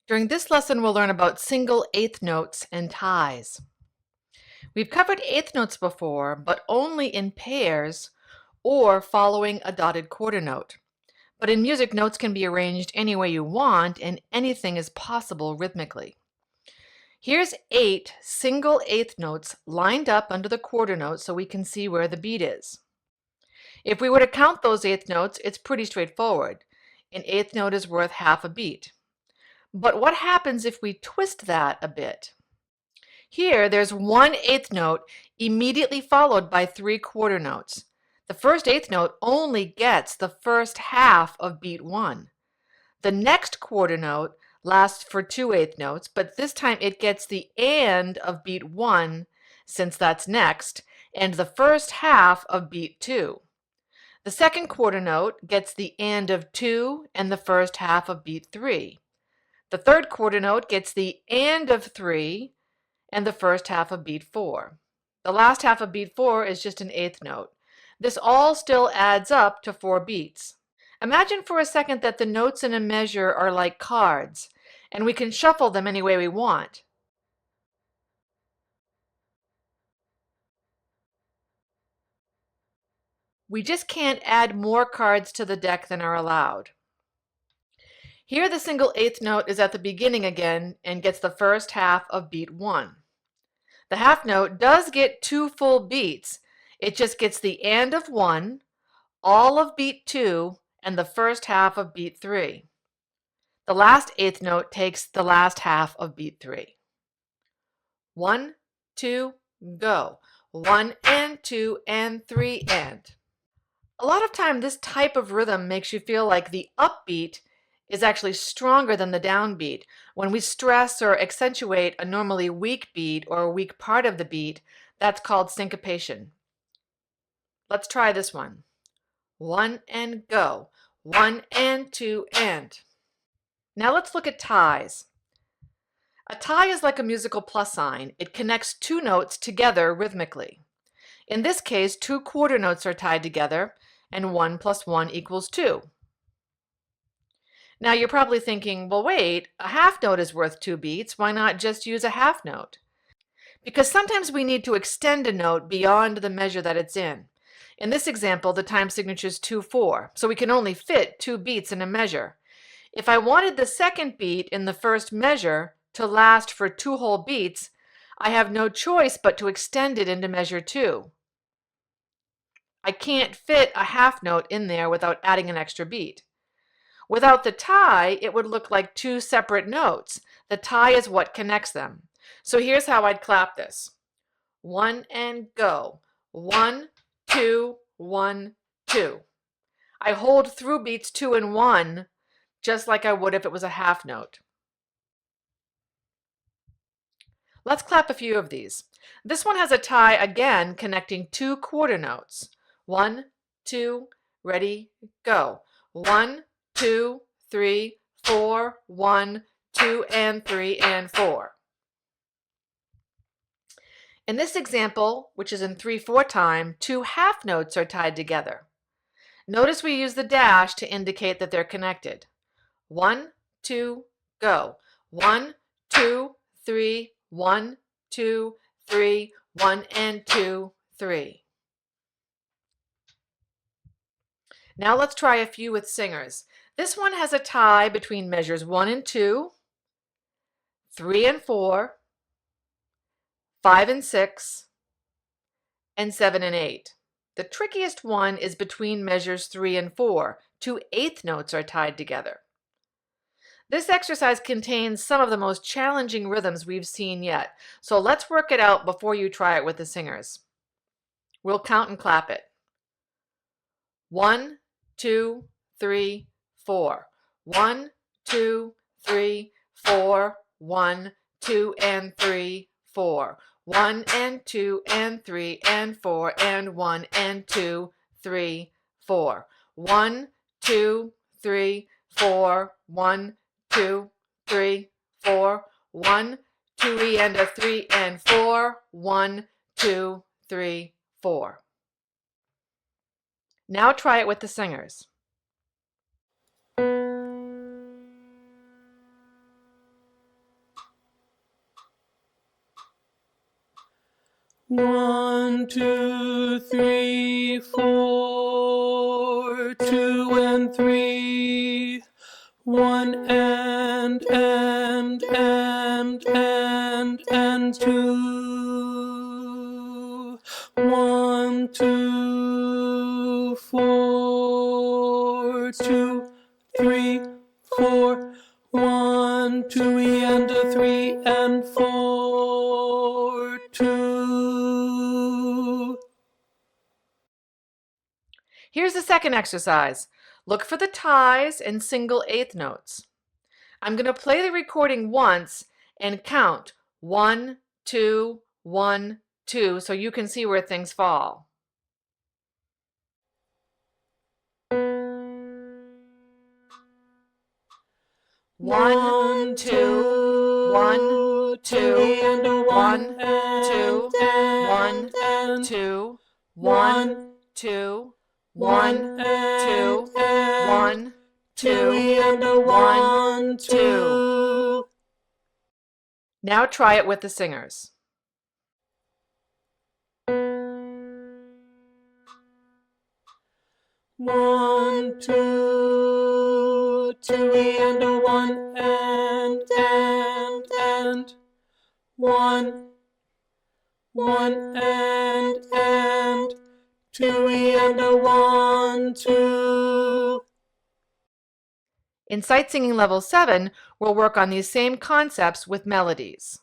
During this lesson, we'll learn about single eighth notes and ties. We've covered eighth notes before, but only in pairs or following a dotted quarter note. But in music, notes can be arranged any way you want, and anything is possible rhythmically. Here's 8 single eighth notes lined up under the quarter note so we can see where the beat is. If we were to count those eighth notes, it's pretty straightforward. An eighth note is worth half a beat. But what happens if we twist that a bit? Here, there's one eighth note immediately followed by 3 quarter notes. The first eighth note only gets the first half of beat 1. The next quarter note lasts for 2 eighth notes, but this time it gets the and of beat 1, since that's next, and the first half of beat 2. The second quarter note gets the and of 2 and the first half of beat 3. The third quarter note gets the and of 3 and the first half of beat 4. The last half of beat 4 is just an eighth note. This all still adds up to 4 beats. Imagine for a second that the notes in a measure are like cards, and we can shuffle them any way we want. We just can't add more cards to the deck than are allowed. Here the single eighth note is at the beginning again and gets the first half of beat 1. The half note does get 2 full beats. It just gets the and of 1, all of beat 2, and the first half of beat 3. The last eighth note takes the last half of beat 3. 1, 2, go. 1 and 2 and 3 and. A lot of time this type of rhythm makes you feel like the upbeat is actually stronger than the downbeat. When we stress or accentuate a normally weak beat or a weak part of the beat, that's called syncopation. Let's try this one. 1 and go. 1 and 2 and. Now let's look at ties. A tie is like a musical plus sign. It connects 2 notes together rhythmically. In this case, 2 quarter notes are tied together, and 1 plus 1 equals 2. Now you're probably thinking, well wait, a half note is worth 2 beats, why not just use a half note? Because sometimes we need to extend a note beyond the measure that it's in. In this example, the time signature is 2/4, so we can only fit 2 beats in a measure. If I wanted the second beat in the first measure to last for 2 whole beats, I have no choice but to extend it into measure 2. I can't fit a half note in there without adding an extra beat. Without the tie, it would look like 2 separate notes. The tie is what connects them. So here's how I'd clap this. 1 and go. 1, 2, 1, 2. I hold through beats 2 and 1 just like I would if it was a half note. Let's clap a few of these. This one has a tie again connecting 2 quarter notes. 1, 2, ready, go. 1, 2, 3, 4, 1, 2, and 3, and 4. In this example, which is in 3/4 time, 2 half notes are tied together. Notice we use the dash to indicate that they're connected. 1, 2, go. 1, 2, 3, 1, 2, 3, 1, and 2, 3. Now let's try a few with singers. This one has a tie between measures 1 and 2, 3 and 4, 5 and 6, and 7 and 8. The trickiest one is between measures 3 and 4. 2 eighth notes are tied together. This exercise contains some of the most challenging rhythms we've seen yet, so let's work it out before you try it with the singers. We'll count and clap it. 1, 2, 3, 4. 1, 2, 3, 4. 1, 2, and 3, 4. 1 and 2 and 3 and 4 and 1 and 2, 3, 4. 1, 2, 3, 4. 1, 2, 3, 4. 1, 2 and a 3 and 4. 1, 2, 3, 4. Now try it with the singers. 1, 2, 3, 4, 2 and 3. 1 and 2. 1, 2, 4, 2, 3, 4. 1, 2 and a 3 and 4, 2. Here's the second exercise. Look for the ties and single eighth notes. I'm going to play the recording once and count 1, 2, 1, 2 so you can see where things fall. 1, 2, 1, 2, 1, 2, 1, 2, 1, 2, 1, 2, 1, 2, 1, 2. Now try it with the singers. 1, 2, 2 and a 1 and 1, 1 and 2 and a 1, 2. In Sight Singing Level 7, we'll work on these same concepts with melodies.